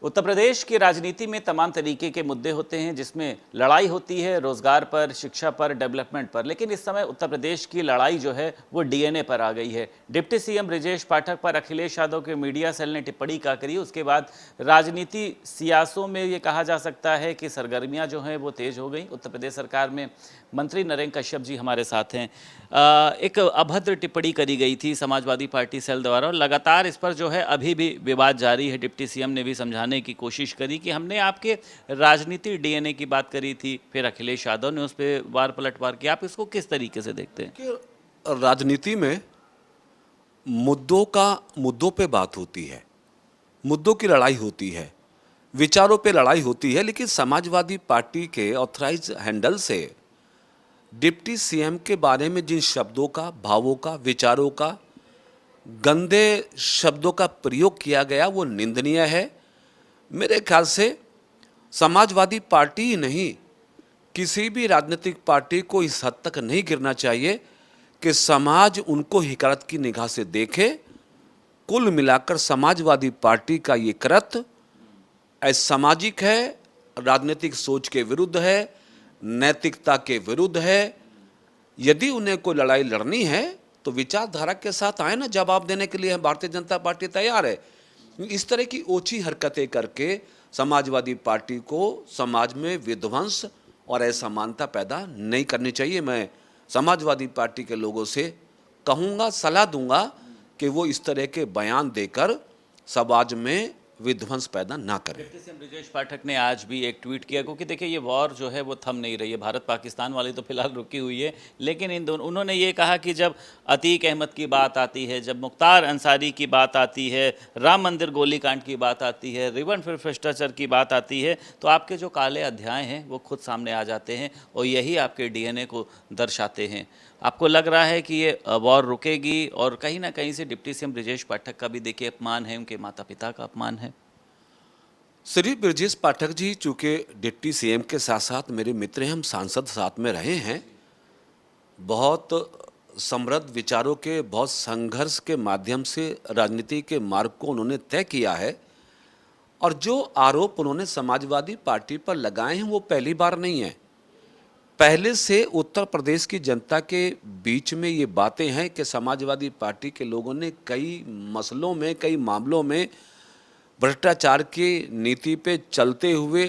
उत्तर प्रदेश की राजनीति में तमाम तरीके के मुद्दे होते हैं, जिसमें लड़ाई होती है रोजगार पर, शिक्षा पर, डेवलपमेंट पर। लेकिन इस समय उत्तर प्रदेश की लड़ाई जो है वो डीएनए पर आ गई है। डिप्टी सीएम ब्रजेश पाठक पर अखिलेश यादव के मीडिया सेल ने टिप्पणी का करी। उसके बाद राजनीति सियासों में ये कहा जा सकता है कि सरगर्मियां जो हैं वो तेज हो गई। उत्तर प्रदेश सरकार में मंत्री नरेंद्र कश्यप जी हमारे साथ हैं। एक अभद्र टिप्पणी करी गई थी समाजवादी पार्टी सेल द्वारा, और लगातार इस पर जो है अभी भी विवाद जारी है। डिप्टी सीएम ने भी समझाने की कोशिश करी कि हमने आपके राजनीति डीएनए की बात करी थी, फिर अखिलेश यादव ने उस पर वार पलटवार किया। आप इसको किस तरीके से देखते हैं? कि राजनीति में मुद्दों पे बात होती है, मुद्दों की लड़ाई होती है, विचारों पे लड़ाई होती है। लेकिन समाजवादी पार्टी के ऑथराइज हैंडल से डिप्टी सीएम के बारे में जिन शब्दों का, भावों का, विचारों का, गंदे शब्दों का प्रयोग किया गया वो निंदनीय है। मेरे ख्याल से समाजवादी पार्टी ही नहीं, किसी भी राजनीतिक पार्टी को इस हद तक नहीं गिरना चाहिए कि समाज उनको हिकारत की निगाह से देखे। कुल मिलाकर समाजवादी पार्टी का ये कृत्य असामाजिक है, राजनीतिक सोच के विरुद्ध है, नैतिकता के विरुद्ध है। यदि उन्हें कोई लड़ाई लड़नी है तो विचारधारा के साथ आए ना, जवाब देने के लिए भारतीय जनता पार्टी तैयार है। इस तरह की ओछी हरकतें करके समाजवादी पार्टी को समाज में विध्वंस और असमानता पैदा नहीं करनी चाहिए। मैं समाजवादी पार्टी के लोगों से कहूँगा, सलाह दूंगा कि वो इस तरह के बयान देकर समाज में विध्वंस पैदा ना करें। डिप्टी सीएम ब्रजेश पाठक ने आज भी एक ट्वीट किया, क्योंकि देखिए ये वॉर जो है वो थम नहीं रही है। भारत पाकिस्तान वाली तो फिलहाल रुकी हुई है, लेकिन इन दोनों उन्होंने ये कहा कि जब अतीक अहमद की बात आती है, जब मुख्तार अंसारी की बात आती है, राम मंदिर गोलीकांड की बात आती है, रिबन फिर भ्रष्टाचार की बात आती है, तो आपके जो काले अध्याय हैं वो खुद सामने आ जाते हैं और यही आपके डीएनए को दर्शाते हैं। आपको लग रहा है कि ये वॉर रुकेगी? और कहीं ना कहीं से डिप्टी सीएम ब्रजेश पाठक का भी देखिए अपमान है, उनके माता पिता का अपमान है। श्री ब्रजेश पाठक जी चूँकि डिप्टी सीएम के साथ साथ मेरे मित्र हैं, हम सांसद साथ में रहे हैं, बहुत समृद्ध विचारों के, बहुत संघर्ष के माध्यम से राजनीति के मार्ग को उन्होंने तय किया है। और जो आरोप उन्होंने समाजवादी पार्टी पर लगाए हैं वो पहली बार नहीं है। पहले से उत्तर प्रदेश की जनता के बीच में ये बातें हैं कि समाजवादी पार्टी के लोगों ने कई मसलों में, कई मामलों में भ्रष्टाचार की नीति पे चलते हुए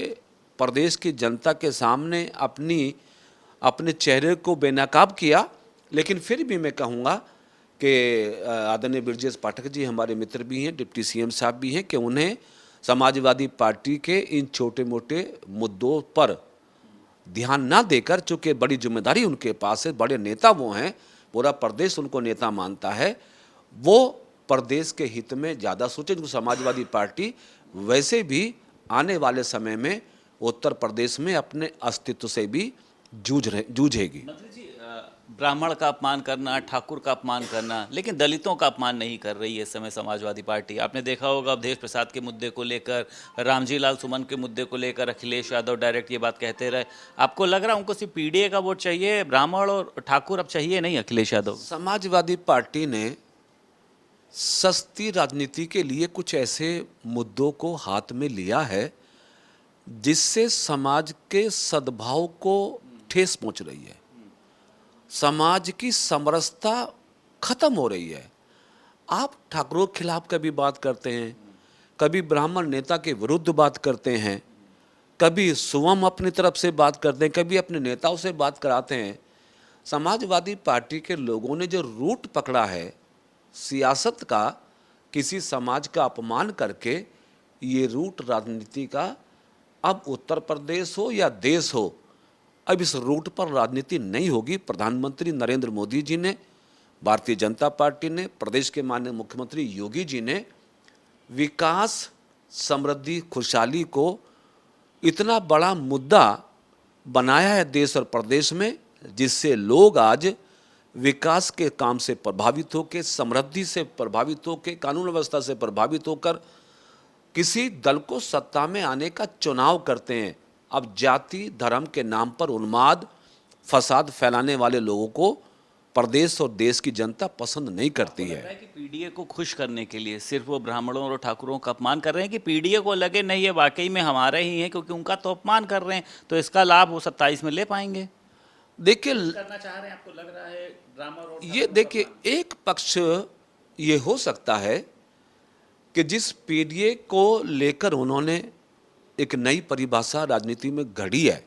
प्रदेश की जनता के सामने अपने चेहरे को बेनकाब किया। लेकिन फिर भी मैं कहूँगा कि आदरणीय ब्रजेश पाठक जी हमारे मित्र भी हैं, डिप्टी सीएम साहब भी हैं, कि उन्हें समाजवादी पार्टी के इन छोटे मोटे मुद्दों पर ध्यान ना देकर, चूँकि बड़ी जिम्मेदारी उनके पास है, बड़े नेता वो हैं, पूरा प्रदेश उनको नेता मानता है, वो प्रदेश के हित में ज़्यादा सोचे। जो समाजवादी पार्टी वैसे भी आने वाले समय में उत्तर प्रदेश में अपने अस्तित्व से भी जूझेगी। मंत्री जी, ब्राह्मण का अपमान करना, ठाकुर का अपमान करना, लेकिन दलितों का अपमान नहीं कर रही है इस समय समाजवादी पार्टी। आपने देखा होगा अवधेश प्रसाद के मुद्दे को लेकर, रामजी लाल सुमन के मुद्दे को लेकर अखिलेश यादव डायरेक्ट ये बात कहते रहे। आपको लग रहा है उनको सिर्फ पीडीए का वोट चाहिए, ब्राह्मण और ठाकुर अब चाहिए नहीं अखिलेश यादव? समाजवादी पार्टी ने सस्ती राजनीति के लिए कुछ ऐसे मुद्दों को हाथ में लिया है जिससे समाज के सद्भाव को ठेस पहुंच रही है, समाज की समरसता खत्म हो रही है। आप ठाकुरों के खिलाफ कभी बात करते हैं, कभी ब्राह्मण नेता के विरुद्ध बात करते हैं, कभी सुवम अपनी तरफ से बात करते हैं, कभी अपने नेताओं से बात कराते हैं। समाजवादी पार्टी के लोगों ने जो रूट पकड़ा है सियासत का, किसी समाज का अपमान करके, ये रूट राजनीति का, अब उत्तर प्रदेश हो या देश हो, अब इस रूट पर राजनीति नहीं होगी। प्रधानमंत्री नरेंद्र मोदी जी ने, भारतीय जनता पार्टी ने, प्रदेश के माननीय मुख्यमंत्री योगी जी ने विकास, समृद्धि, खुशहाली को इतना बड़ा मुद्दा बनाया है देश और प्रदेश में, जिससे लोग आज विकास के काम से प्रभावित होकर, समृद्धि से प्रभावित होकर, कानून व्यवस्था से प्रभावित होकर किसी दल को सत्ता में आने का चुनाव करते हैं। अब जाति धर्म के नाम पर उन्माद, फसाद फैलाने वाले लोगों को प्रदेश और देश की जनता पसंद नहीं करती लग है। रहा है कि पीडीए को खुश करने के लिए सिर्फ वो ब्राह्मणों और ठाकुरों का अपमान कर रहे हैं कि पीडीए को लगे नहीं ये वाकई में हमारे ही हैं क्योंकि उनका तो अपमान कर रहे हैं, तो इसका लाभ वो 27 में ले पाएंगे। देखिए करना चाह रहे हैं, आपको लग रहा है ड्रामा और ये देखिए एक पक्ष ये हो सकता है कि जिस पीडीए को लेकर उन्होंने एक नई परिभाषा राजनीति में घड़ी है,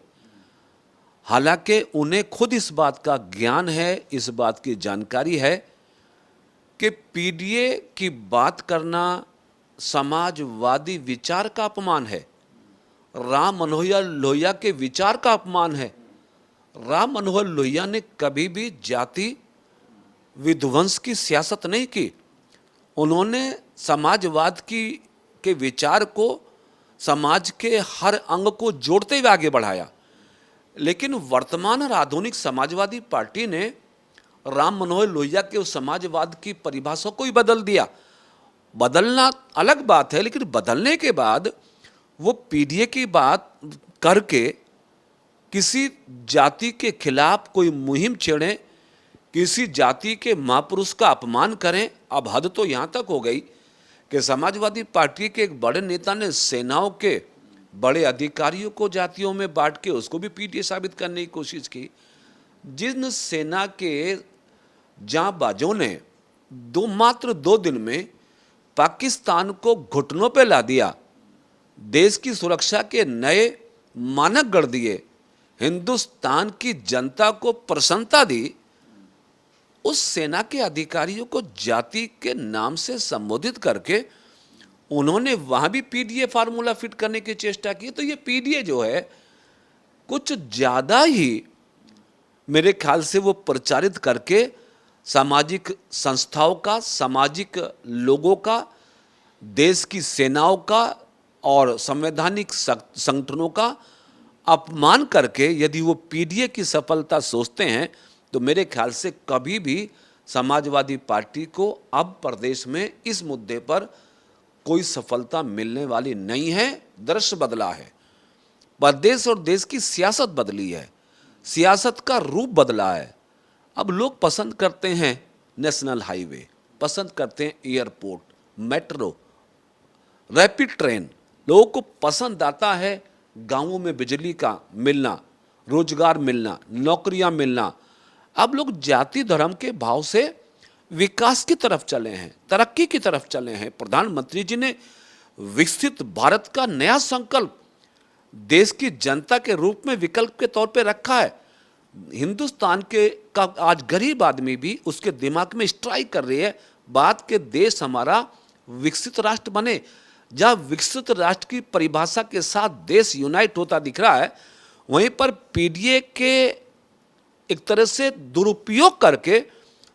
हालांकि उन्हें खुद इस बात का ज्ञान है, इस बात की जानकारी है कि पीडीए की बात करना समाजवादी विचार का अपमान है, राम मनोहर लोहिया के विचार का अपमान है। राम मनोहर लोहिया ने कभी भी जाति विध्वंस की सियासत नहीं की। उन्होंने समाजवाद के विचार को समाज के हर अंग को जोड़ते हुए आगे बढ़ाया। लेकिन वर्तमान और आधुनिक समाजवादी पार्टी ने राम मनोहर लोहिया के उस समाजवाद की परिभाषा को ही बदल दिया। बदलना अलग बात है, लेकिन बदलने के बाद वो पीडीए की बात करके किसी जाति के खिलाफ कोई मुहिम छेड़ें, किसी जाति के महापुरुष का अपमान करें। अब हद तो यहाँ तक हो गई कि समाजवादी पार्टी के एक बड़े नेता ने सेनाओं के बड़े अधिकारियों को जातियों में बांट के उसको भी पीडीए साबित करने की कोशिश की। जिन सेना के जांबाजों ने मात्र 2 दिन में पाकिस्तान को घुटनों पे ला दिया, देश की सुरक्षा के नए मानक गढ़ दिए, हिंदुस्तान की जनता को प्रसन्नता दी, उस सेना के अधिकारियों को जाति के नाम से संबोधित करके उन्होंने वहां भी पीडीए फार्मूला फिट करने की चेष्टा की। तो ये पीडीए जो है कुछ ज्यादा ही मेरे ख्याल से वो प्रचारित करके सामाजिक संस्थाओं का, सामाजिक लोगों का, देश की सेनाओं का और संवैधानिक संगठनों का अपमान करके यदि वो पीडीए की सफलता सोचते हैं तो मेरे ख्याल से कभी भी समाजवादी पार्टी को अब प्रदेश में इस मुद्दे पर कोई सफलता मिलने वाली नहीं है। दृश्य बदला है, प्रदेश और देश की सियासत बदली है, सियासत का रूप बदला है। अब लोग पसंद करते हैं नेशनल हाईवे, पसंद करते हैं एयरपोर्ट, मेट्रो, रैपिड ट्रेन। लोगों को पसंद आता है गांवों में बिजली का मिलना, रोजगार मिलना, नौकरियां मिलना। अब लोग जाति धर्म के भाव से विकास की तरफ चले हैं, तरक्की की तरफ चले हैं। प्रधानमंत्री जी ने विकसित भारत का नया संकल्प देश की जनता के रूप में विकल्प के तौर पे रखा है। हिंदुस्तान के का आज गरीब आदमी भी उसके दिमाग में स्ट्राइक कर रही है बात के देश हमारा विकसित राष्ट्र बने। जहाँ विकसित राष्ट्र की परिभाषा के साथ देश यूनाइट होता दिख रहा है, वहीं पर पीडीए के एक तरह से दुरुपयोग करके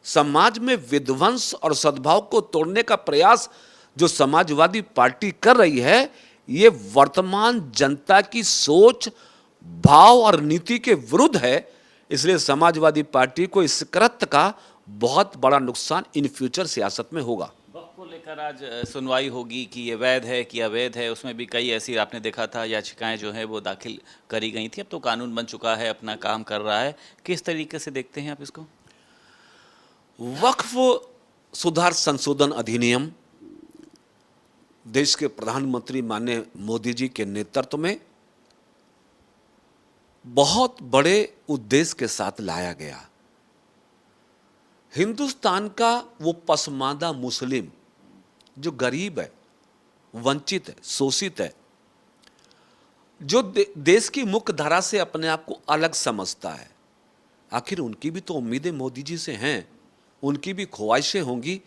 समाज में विध्वंस और सद्भाव को तोड़ने का प्रयास जो समाजवादी पार्टी कर रही है, ये वर्तमान जनता की सोच, भाव और नीति के विरुद्ध है। इसलिए समाजवादी पार्टी को इस कृत्य का बहुत बड़ा नुकसान इन फ्यूचर सियासत में होगा। वक्फ को लेकर आज सुनवाई होगी कि ये वैध है कि अवैध है, उसमें भी कई ऐसी आपने देखा था याचिकाएं जो है वो दाखिल करी गई थी। अब तो कानून बन चुका है, अपना काम कर रहा है। किस तरीके से देखते हैं आप इसको? वक्फ सुधार संशोधन अधिनियम देश के प्रधानमंत्री माननीय मोदी जी के नेतृत्व में बहुत बड़े उद्देश्य के साथ लाया गया। हिंदुस्तान का वो पसमानदा मुस्लिम जो गरीब है, वंचित है, शोषित है, जो देश की मुख्य धारा से अपने आप को अलग समझता है, आखिर उनकी भी तो उम्मीदें मोदी जी से हैं, उनकी भी ख्वाहिशें होंगी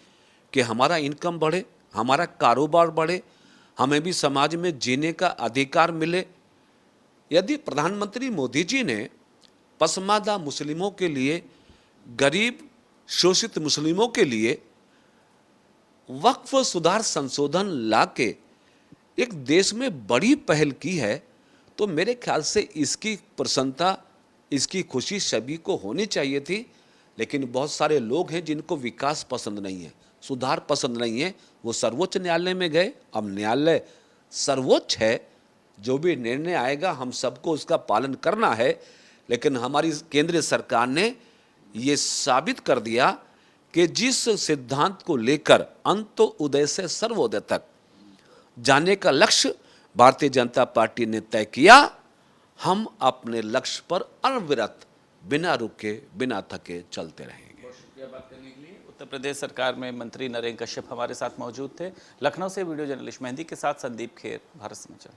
कि हमारा इनकम बढ़े, हमारा कारोबार बढ़े, हमें भी समाज में जीने का अधिकार मिले। यदि प्रधानमंत्री मोदी जी ने पसमानदा मुस्लिमों के लिए, गरीब शोषित मुस्लिमों के लिए वक्फ सुधार संशोधन लाके एक देश में बड़ी पहल की है, तो मेरे ख्याल से इसकी प्रसन्नता, इसकी खुशी सभी को होनी चाहिए थी। लेकिन बहुत सारे लोग हैं जिनको विकास पसंद नहीं है, सुधार पसंद नहीं है, वो सर्वोच्च न्यायालय में गए। अब न्यायालय सर्वोच्च है, जो भी निर्णय आएगा हम सबको उसका पालन करना है। लेकिन हमारी केंद्रीय सरकार ने ये साबित कर दिया कि जिस सिद्धांत को लेकर अंत्योदय से सर्वोदय तक जाने का लक्ष्य भारतीय जनता पार्टी ने तय किया, हम अपने लक्ष्य पर अनविरत बिना रुके बिना थके चलते रहेंगे। बहुत शुक्रिया बात करने के लिए। उत्तर प्रदेश सरकार में मंत्री नरेंद्र कश्यप हमारे साथ मौजूद थे। लखनऊ से वीडियो जर्नलिस्ट मेहंदी के साथ संदीप खेर, भारत समाचार।